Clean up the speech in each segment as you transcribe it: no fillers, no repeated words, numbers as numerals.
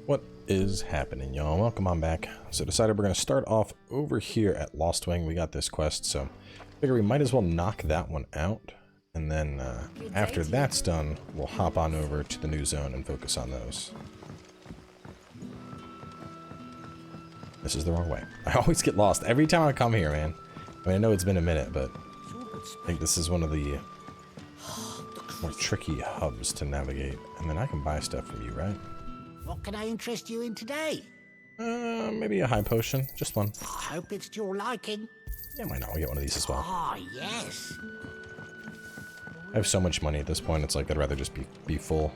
What is happening, y'all? Welcome on back. So decided we're going to start off over here at Lostwing. We got this quest, so figure we might as well knock that one out. And then after that's done, we'll hop on over to the new zone and focus on those. This is the wrong way. I always get lost every time I come here, man. I mean, I know it's been a minute, but I think this is one of the more tricky hubs to navigate. And then I can buy stuff from you, right? What can I interest you in today? Maybe a high potion. Just one. I hope it's to your liking. Yeah, why not? I'll get one of these as well. Ah, yes. I have so much money at this point, it's like I'd rather just be full.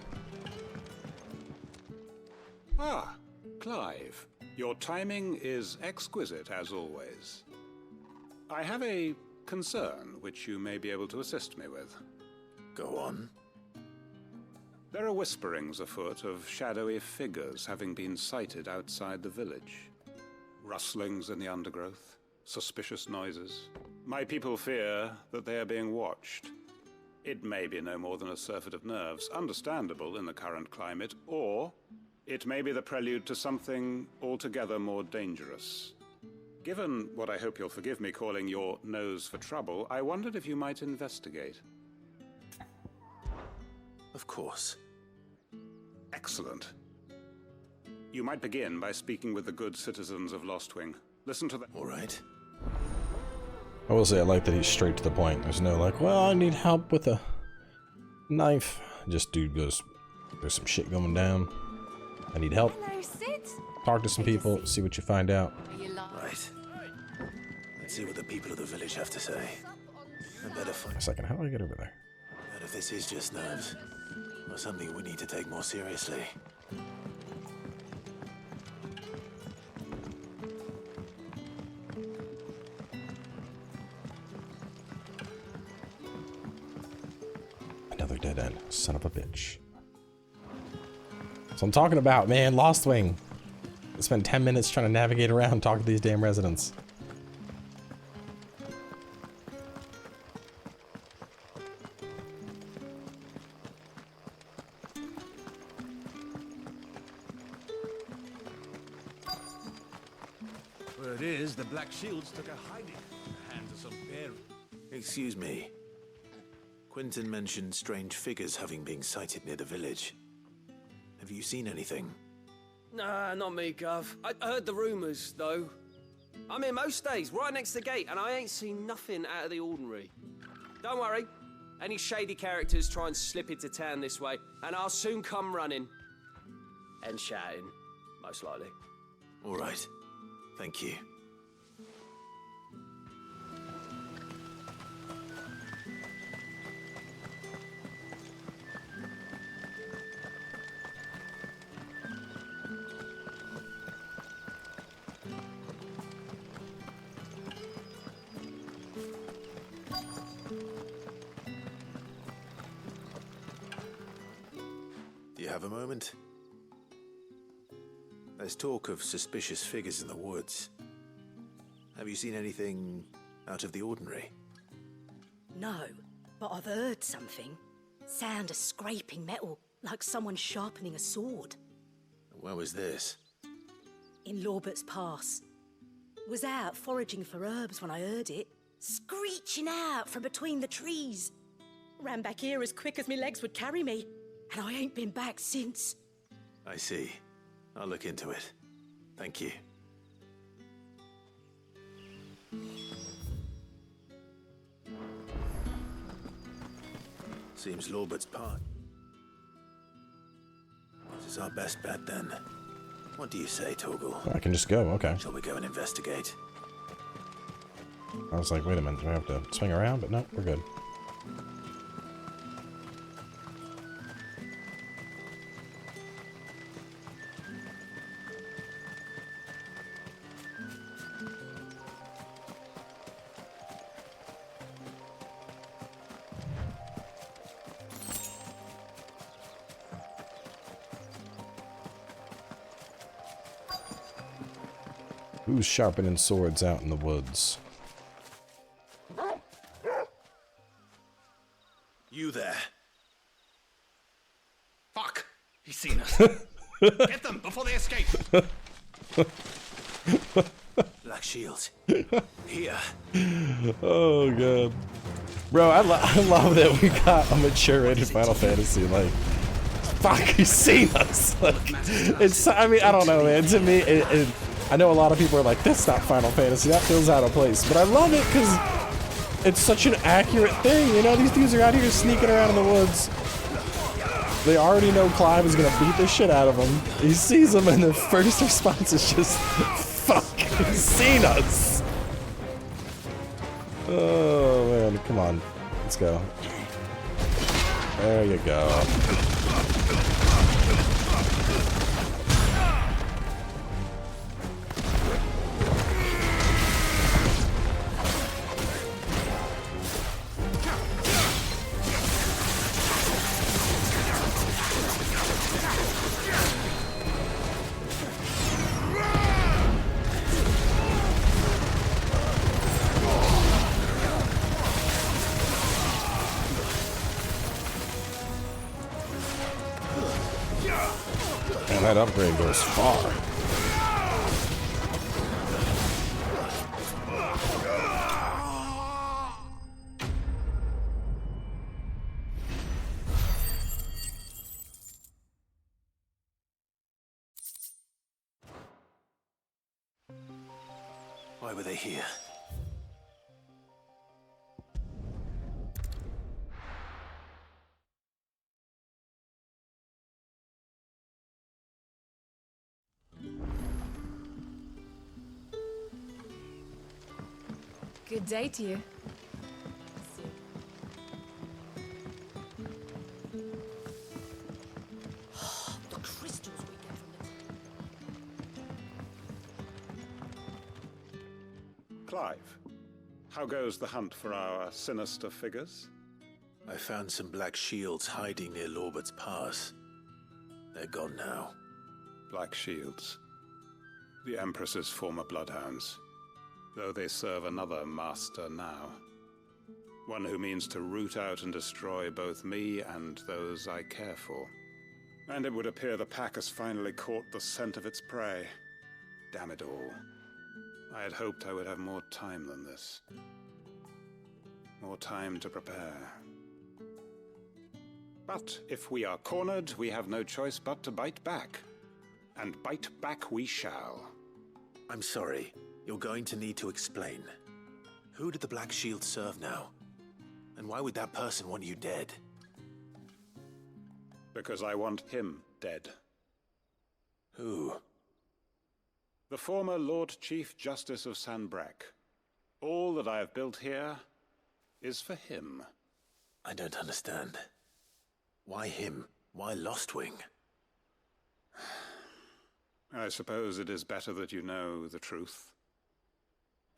Ah, Clive. Your timing is exquisite, as always. I have a concern which you may be able to assist me with. Go on. There are whisperings afoot of shadowy figures having been sighted outside the village. Rustlings in the undergrowth, suspicious noises. My people fear that they are being watched. It may be no more than a surfeit of nerves, understandable in the current climate, or it may be the prelude to something altogether more dangerous. Given what I hope you'll forgive me calling your nose for trouble, I wondered if you might investigate. Of course. Excellent. You might begin by speaking with the good citizens of Lostwing. Listen to them. All right. I will say I like that he's straight to the point. There's no like, well, I need help with a knife. Just dude goes, there's some shit going down. I need help. Hello, Sid. Talk to some people, see what you find out. Right. Let's see what the people of the village have to say. I better find A second, how do I get over there? out if this is just nerves, or something we need to take more seriously. Another dead end. Son of a bitch. So I'm talking about, man, Lostwing. I spent 10 minutes trying to navigate around, talk to these damn residents. Word is, the Black Shields took a hiding in the hands of some bear. Excuse me. Quinton mentioned strange figures having been sighted near the village. Have you seen anything? Nah, not me, Gov. I heard the rumours, though. I'm here most days, right next to the gate, and I ain't seen nothing out of the ordinary. Don't worry. Any shady characters try and slip into town this way, and I'll soon come running. And shouting, most likely. All right. Thank you. Do you have a moment? There's talk of suspicious figures in the woods. Have you seen anything out of the ordinary? No, but I've heard something. Sound of scraping metal, like someone sharpening a sword. Where was this? In Lorbert's Pass. Was out foraging for herbs when I heard it, screeching out from between the trees. Ran back here as quick as my legs would carry me, and I ain't been back since. I see. I'll look into it. Thank you. Seems Lorbert's part. This is our best bet then. What do you say, Torgal? I can just go, okay. Shall we go and investigate? I was like, wait a minute, do I have to swing around? But no, we're good. Who's sharpening swords out in the woods? You there. Fuck! He's seen us. Get them before they escape! Black shields. Here. Oh god, bro, I love that we got a mature rated Final Fantasy. Like, fuck, he's seen us. Like, it's, I mean, I don't know, man. To me, I know a lot of people are like, that's not Final Fantasy. That feels out of place. But I love it because it's such an accurate thing. You know, these dudes are out here sneaking around in the woods. They already know Clive is gonna beat the shit out of them. He sees them, and the first response is just, fuck, he's seen us. Oh man, come on. Let's go. There you go. And that upgrade goes far. Why were they here? Good day to you. The crystals we get from it. Clive, how goes the hunt for our sinister figures? I found some black shields hiding near Lorbert's Pass. They're gone now. Black Shields. The Empress's former bloodhounds. Though they serve another master now. One who means to root out and destroy both me and those I care for. And it would appear the pack has finally caught the scent of its prey. Damn it all. I had hoped I would have more time than this. More time to prepare. But if we are cornered, we have no choice but to bite back. And bite back we shall. I'm sorry. You're going to need to explain. Who did the Black Shield serve now? And why would that person want you dead? Because I want him dead. Who? The former Lord Chief Justice of Sanbreque. All that I have built here is for him. I don't understand. Why him? Why Lostwing? I suppose it is better that you know the truth.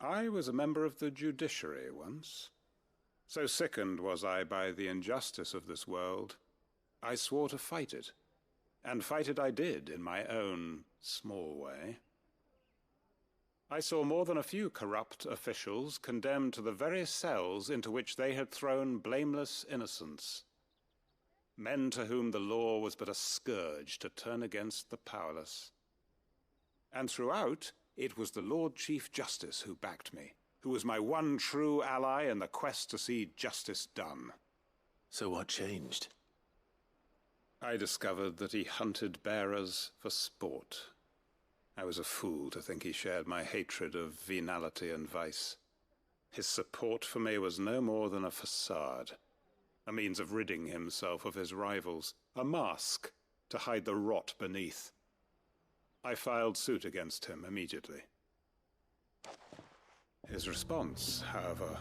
I was a member of the judiciary once. So sickened was I by the injustice of this world, I swore to fight it. And fight it I did in my own small way. I saw more than a few corrupt officials condemned to the very cells into which they had thrown blameless innocents. Men to whom the law was but a scourge to turn against the powerless. And throughout, it was the Lord Chief Justice who backed me, who was my one true ally in the quest to see justice done. So what changed? I discovered that he hunted bearers for sport. I was a fool to think he shared my hatred of venality and vice. His support for me was no more than a facade, a means of ridding himself of his rivals, a mask to hide the rot beneath. I filed suit against him immediately. His response, however,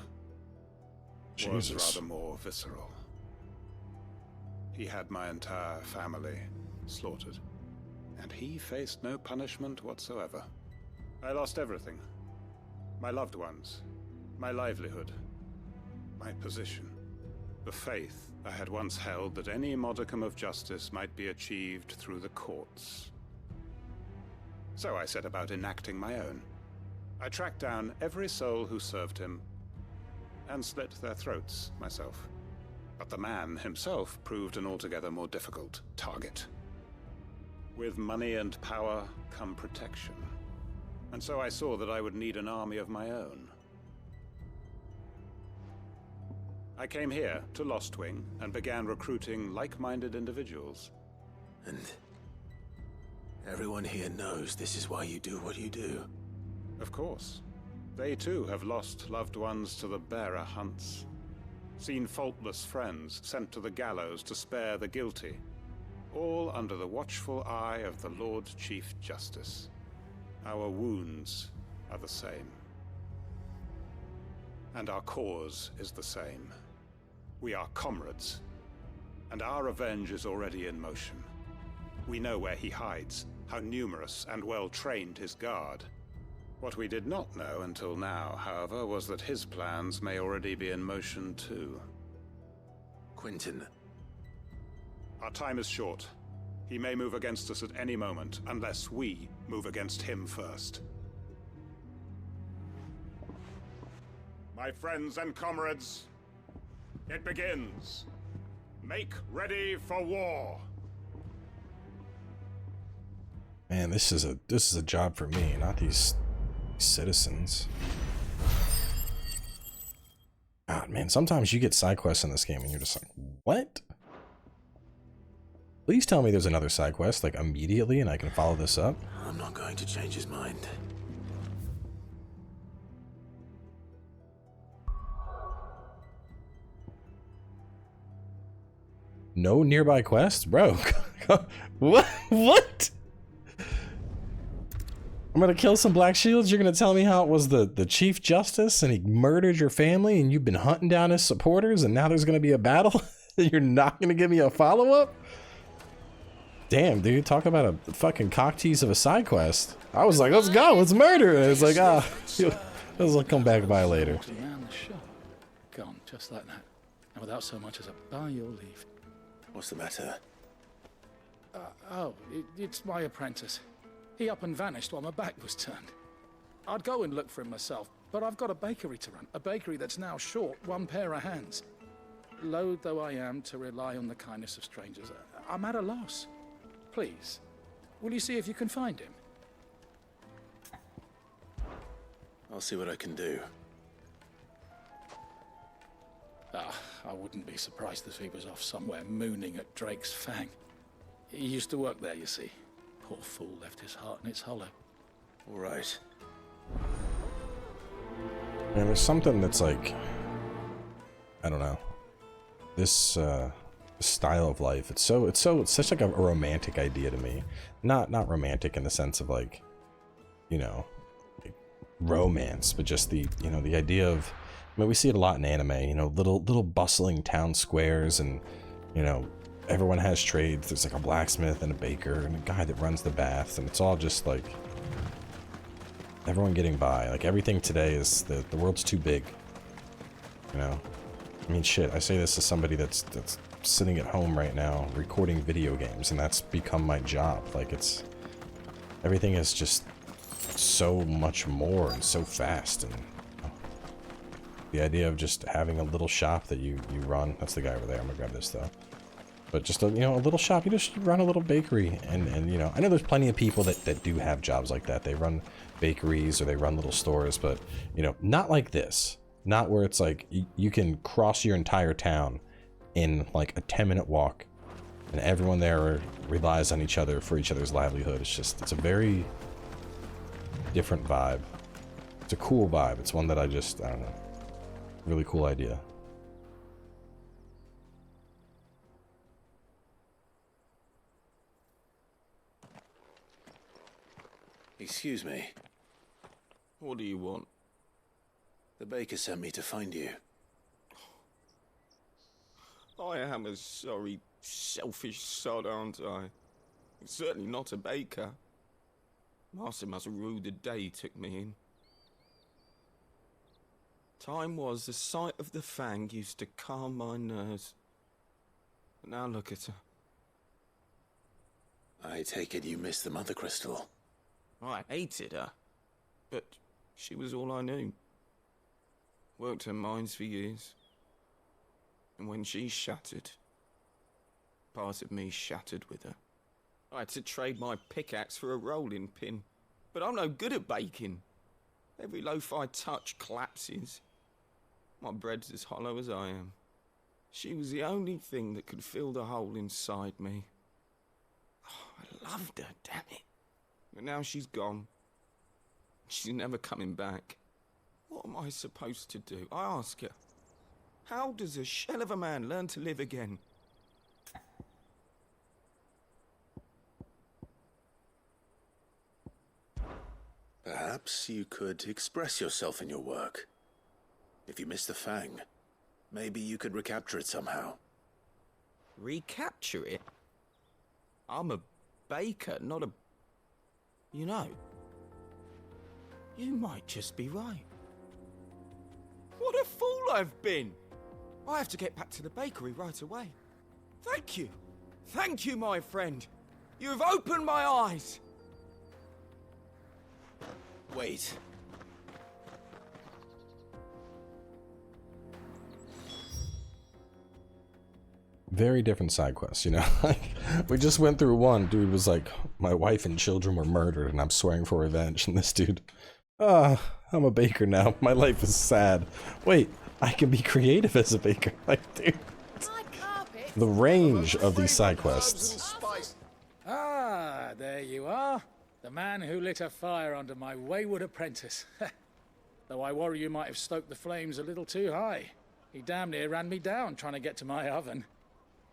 was rather more visceral. He had my entire family slaughtered, and he faced no punishment whatsoever. I lost everything. My loved ones, my livelihood, my position, the faith I had once held that any modicum of justice might be achieved through the courts. So I set about enacting my own. I tracked down every soul who served him, and slit their throats myself. But the man himself proved an altogether more difficult target. With money and power come protection. And so I saw that I would need an army of my own. I came here to Lostwing and began recruiting like-minded individuals. And everyone here knows this is why you do what you do. Of course. They too have lost loved ones to the bearer hunts. Seen faultless friends sent to the gallows to spare the guilty. All under the watchful eye of the Lord Chief Justice. Our wounds are the same. And our cause is the same. We are comrades. And our revenge is already in motion. We know where he hides, how numerous and well-trained his guard. What we did not know until now, however, was that his plans may already be in motion too. Quentin. Our time is short. He may move against us at any moment, unless we move against him first. My friends and comrades, it begins. Make ready for war. Man, this is a job for me, not these citizens. God, man, sometimes you get side quests in this game and you're just like, what? Please tell me there's another side quest, like, immediately, and I can follow this up. I'm not going to change his mind. No nearby quest? Bro, what? I'm gonna kill some Black Shields? You're gonna tell me how it was the Chief Justice and he murdered your family and you've been hunting down his supporters and now there's gonna be a battle? You're not gonna give me a follow-up? Damn, dude, talk about a fucking cock tease of a side quest. I was like, let's go, let's murder. And it's like, let's come back by later. Around the shop. Gone, just like that. And without so much as a by your leave. What's the matter? It's my apprentice. He up and vanished while my back was turned. I'd go and look for him myself, but I've got a bakery to run. A bakery that's now short one pair of hands. Loath though I am to rely on the kindness of strangers, I'm at a loss. Please, will you see if you can find him? I'll see what I can do. I wouldn't be surprised if he was off somewhere mooning at Drake's Fang. He used to work there, you see. Poor fool left his heart in its hollow. All right. Man, there's something that's like, I don't know. This style of life, it's such like a romantic idea to me. Not romantic in the sense of like, you know, like romance, but just the, you know, the idea of, I mean, we see it a lot in anime, you know, little bustling town squares and, you know, everyone has trades. There's like a blacksmith and a baker and a guy that runs the baths, and it's all just like everyone getting by. Like everything today is the world's too big, you know. I mean, shit, I say this as somebody that's sitting at home right now recording video games, and that's become my job. Like everything is just so much more and so fast, and the idea of just having a little shop that you run. That's the guy over there. I'm gonna grab this though. But just a, you know, a little shop. You just run a little bakery, and you know, I know there's plenty of people that do have jobs like that. They run bakeries or they run little stores, but you know, not like this. Not where it's like you can cross your entire town in like a 10-minute walk, and everyone there relies on each other for each other's livelihood. It's a very different vibe. It's a cool vibe. It's one that I don't know. Really cool idea. Excuse me. What do you want? The baker sent me to find you. I am a sorry, selfish sod, aren't I? Certainly not a baker. Master must rue the day he took me in. Time was the sight of the Fang used to calm my nerves. But now look at her. I take it you missed the Mothercrystal. I hated her, but she was all I knew. Worked her mines for years. And when she shattered, part of me shattered with her. I had to trade my pickaxe for a rolling pin. But I'm no good at baking. Every loaf I touch collapses. My bread's as hollow as I am. She was the only thing that could fill the hole inside me. Oh, I loved her, damn it. But now she's gone. She's never coming back. What am I supposed to do? I ask her. How does a shell of a man learn to live again? Perhaps you could express yourself in your work. If you miss the Fang, maybe you could recapture it somehow. Recapture it? I'm a baker, not a... You know, you might just be right. What a fool I've been! I have to get back to the bakery right away. Thank you. Thank you, my friend. You've opened my eyes. Wait. Very different side quests, you know? We just went through one. Dude was like, my wife and children were murdered and I'm swearing for revenge. And this dude, I'm a baker now. My life is sad. Wait, I can be creative as a baker. Like, dude. The range of these side quests. Ah, there you are. The man who lit a fire under my wayward apprentice. Though I worry you might have stoked the flames a little too high. He damn near ran me down trying to get to my oven.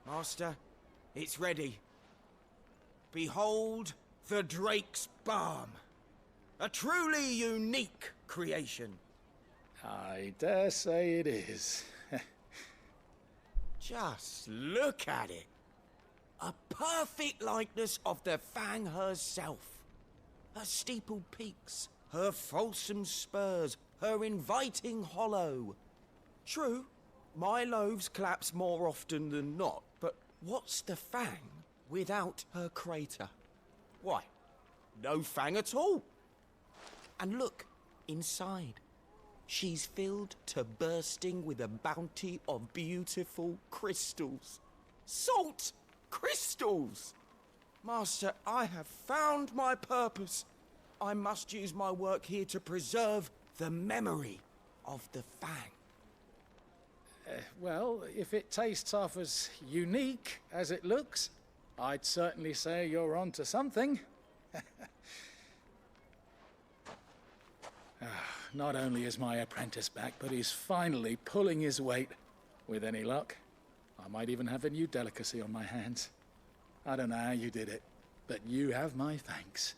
Master, it's ready. Behold the Drake's Balm. A truly unique creation. I dare say it is. Just look at it. A perfect likeness of the Fang herself. Her steepled peaks, her fulsome spurs, her inviting hollow. True, my loaves collapse more often than not, but what's the Fang without her crater? Why, no Fang at all. And look, inside. She's filled to bursting with a bounty of beautiful crystals. Salt crystals! Master, I have found my purpose. I must use my work here to preserve the memory of the Fang. Well, if it tastes half as unique as it looks, I'd certainly say you're onto something. Not only is my apprentice back, but he's finally pulling his weight. With any luck, I might even have a new delicacy on my hands. I don't know how you did it, but you have my thanks.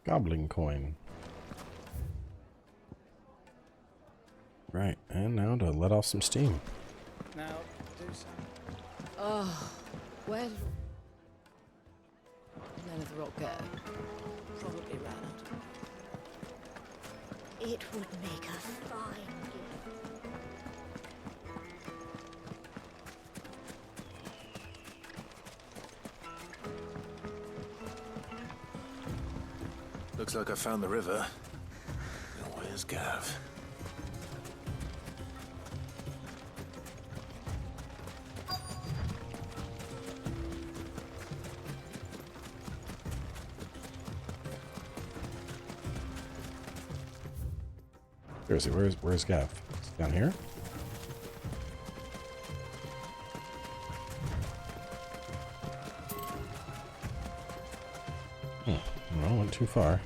Goblin coin. Right, and now to let off some steam. Now, do some. Oh, where did none of the rock go? Probably ran out. It would make a fine gift. Looks like I found the river. Now where's Gav? Where is he? Where's Gav? Is he down here? No, went too far.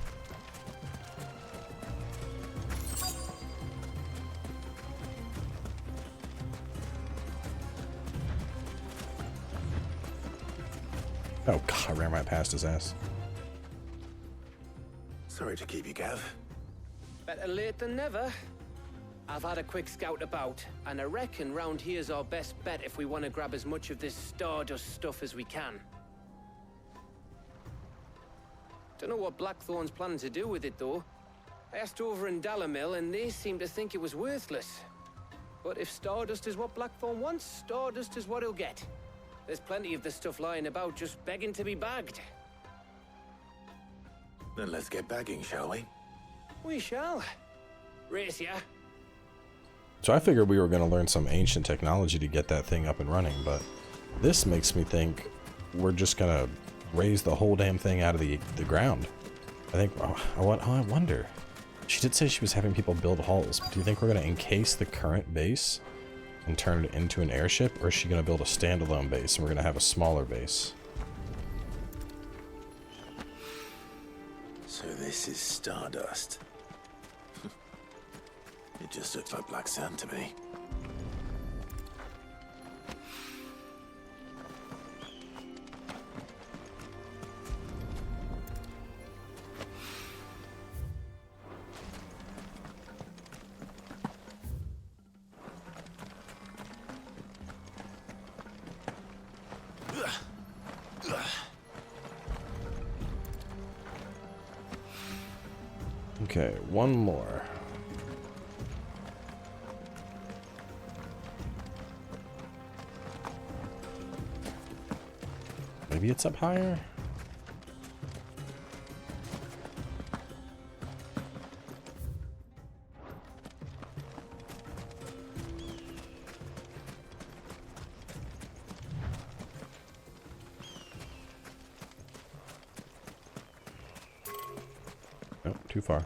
Oh god, I ran right past his ass. Sorry to keep you, Gav. Better late than never. I've had a quick scout about, and I reckon round here's our best bet if we want to grab as much of this Stardust stuff as we can. Don't know what Blackthorn's planning to do with it, though. I asked over in Dalamil, and they seem to think it was worthless. But if Stardust is what Blackthorn wants, Stardust is what he'll get. There's plenty of this stuff lying about, just begging to be bagged. Then let's get bagging, shall we? We shall. Race ya. So I figured we were going to learn some ancient technology to get that thing up and running, but this makes me think we're just going to raise the whole damn thing out of the ground. I think, I wonder. She did say she was having people build halls, but do you think we're going to encase the current base and turn it into an airship, or is she going to build a standalone base and we're going to have a smaller base? So this is stardust. It just looks like black sand to me. Okay, one more. Maybe it's up higher? Nope, too far.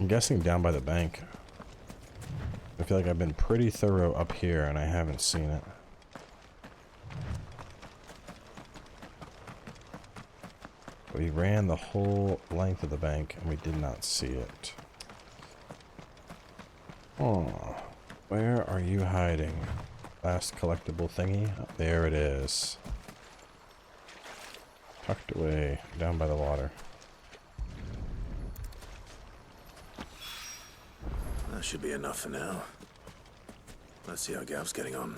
I'm guessing down by the bank. I feel like I've been pretty thorough up here and I haven't seen it. We ran the whole length of the bank and we did not see it. Oh, where are you hiding? Last collectible thingy? Oh, there it is. Tucked away down by the water. That should be enough for now. Let's see how Gav's getting on.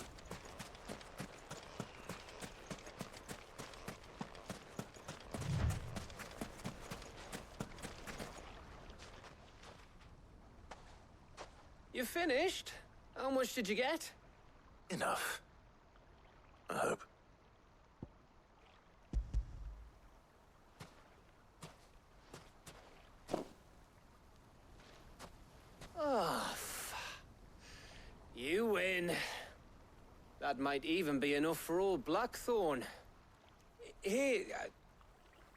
You finished? How much did you get? Enough. I hope. Oh, you win. That might even be enough for old Blackthorn. Hey,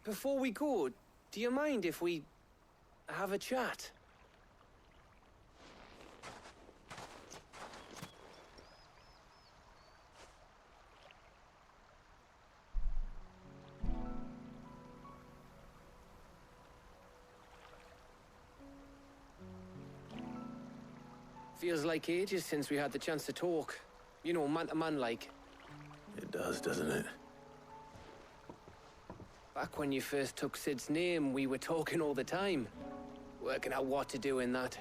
before we go, do you mind if we have a chat? Feels like ages since we had the chance to talk. You know, man to man like. It does, doesn't it? Back when you first took Sid's name, we were talking all the time. Working out what to do in that.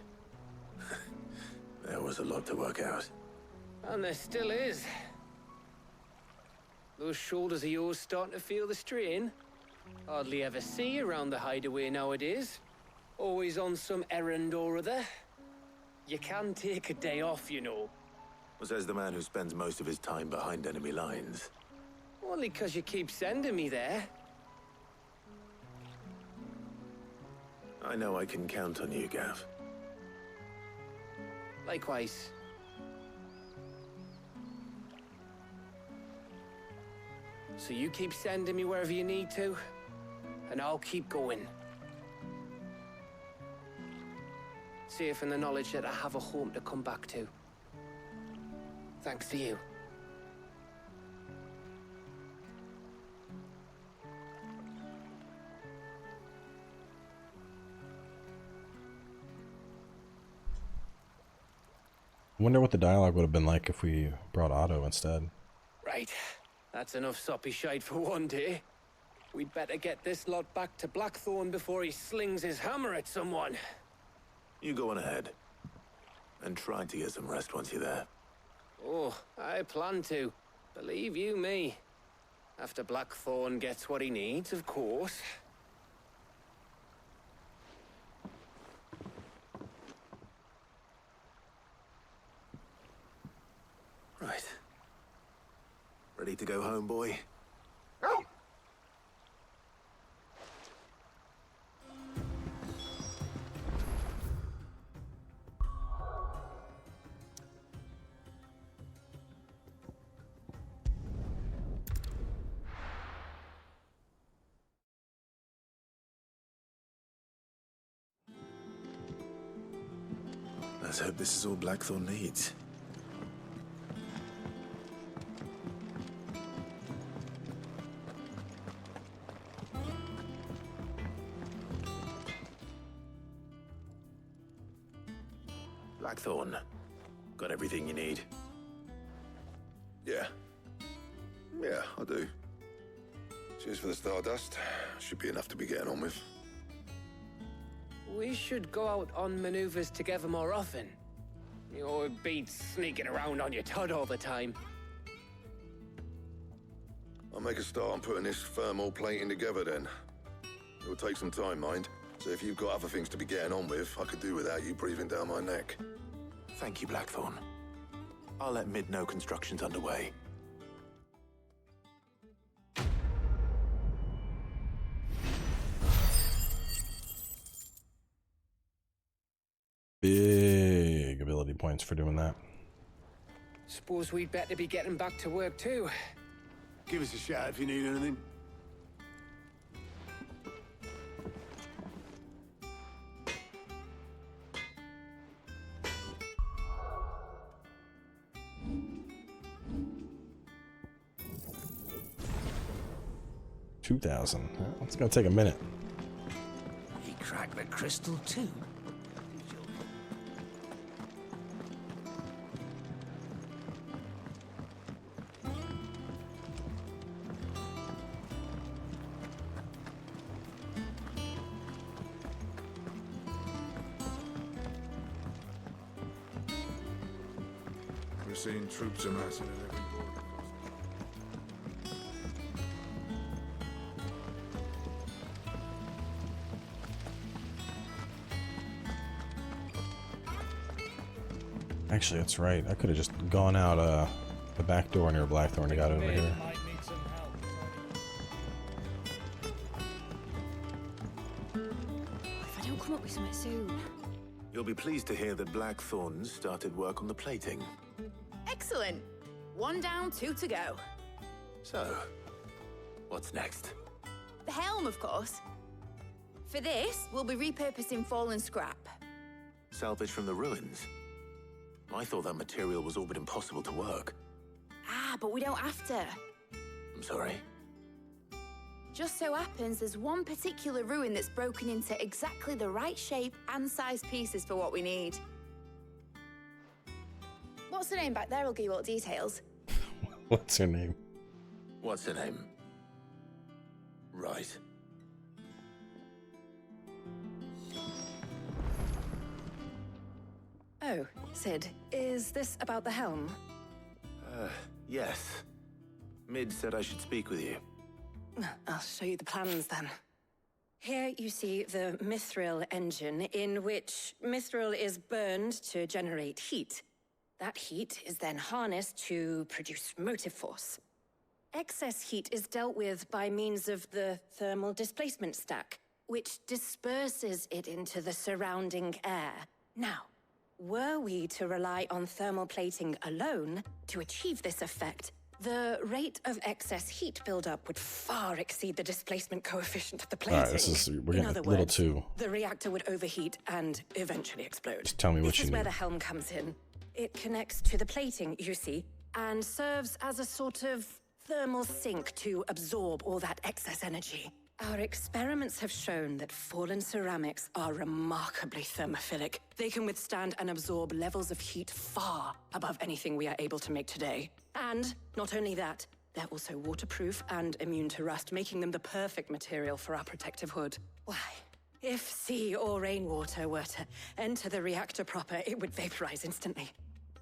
There was a lot to work out. And there still is. Those shoulders of yours starting to feel the strain. Hardly ever see you around the hideaway nowadays. Always on some errand or other. You can take a day off, you know. Says the man who spends most of his time behind enemy lines. Only 'cause you keep sending me there. I know I can count on you, Gav. Likewise. So you keep sending me wherever you need to, and I'll keep going. Safe in the knowledge that I have a home to come back to. Thanks to you. I wonder what the dialogue would have been like if we brought Otto instead. Right. Right. That's enough soppy shite for one day. We'd better get this lot back to Blackthorn before he slings his hammer at someone. You go on ahead. And try to get some rest once you're there. Oh, I plan to. Believe you me. After Blackthorn gets what he needs, of course. Right. Ready to go home, boy? Let's hope this is all Blackthorn needs. Blackthorn, got everything you need? Yeah. Yeah, I do. Cheers for the stardust. Should be enough to be getting on with. We should go out on maneuvers together more often. You'll be sneaking around on your tud all the time. I'll make a start on putting this thermal plating together then. It'll take some time, mind. So if you've got other things to be getting on with, I could do without you breathing down my neck. Thank you, Blackthorn. I'll let Mid know construction's underway. Big ability points for doing that. Suppose we'd better be getting back to work too. Give us a shout if you need anything. $2,000. It's gonna take a minute. He cracked the crystal too. We're seeing troops amassing at every border. Actually, that's right. I could have just gone out the back door near Blackthorn and got over here. Might need some help. If I don't come up with something soon. You'll be pleased to hear that Blackthorn started work on the plating. Excellent. 1 down, 2 to go. So, what's next? The helm, of course. For this, we'll be repurposing fallen scrap. Salvage from the ruins? I thought that material was all but impossible to work. Ah, but we don't have to. I'm sorry. Just so happens there's one particular ruin that's broken into exactly the right shape and size pieces for what we need. What's the name back there? I'll give you all the details. What's her name? What's her name? Right. Oh, Sid, is this about the helm? Yes. Mid said I should speak with you. I'll show you the plans then. Here you see the mithril engine, in which mithril is burned to generate heat. That heat is then harnessed to produce motive force. Excess heat is dealt with by means of the thermal displacement stack, which disperses it into the surrounding air. Now, were we to rely on thermal plating alone to achieve this effect, the rate of excess heat buildup would far exceed the displacement coefficient of the plating. All right, we're getting a little too. The reactor would overheat and eventually explode. Just tell me what you This is need. where the helm comes in. It connects to the plating, you see, and serves as a sort of thermal sink to absorb all that excess energy. Our experiments have shown that fallen ceramics are remarkably thermophilic. They can withstand and absorb levels of heat far above anything we are able to make today. And not only that, they're also waterproof and immune to rust, making them the perfect material for our protective hood. Why, if sea or rainwater were to enter the reactor proper, it would vaporize instantly.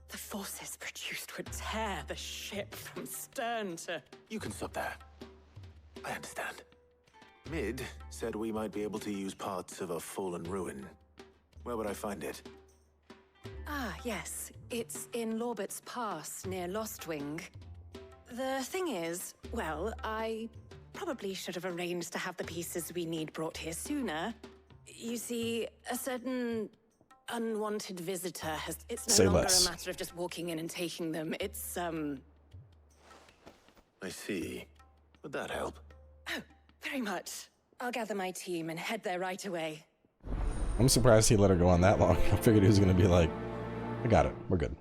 The forces produced would tear the ship from stern to... You can stop there. I understand. Mid said we might be able to use parts of a fallen ruin. Where would I find it? Ah, yes. It's in Lorbert's Pass, near Lostwing. The thing is, well, I probably should have arranged to have the pieces we need brought here sooner. You see, a certain unwanted visitor has... It's no longer a matter of just walking in and taking them. It's, I see. Would that help? Oh, very much. I'll gather my team and head there right away. I'm surprised he let her go on that long. I figured he was going to be like, I got it. We're good.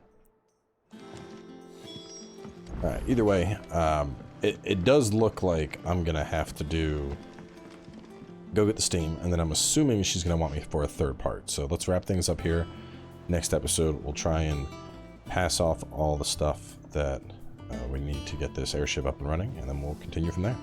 Alright, either way, it does look like I'm going to have to go get the steam, and then I'm assuming she's going to want me for a third part. So let's wrap things up here. Next episode, we'll try and pass off all the stuff that we need to get this airship up and running, and then we'll continue from there.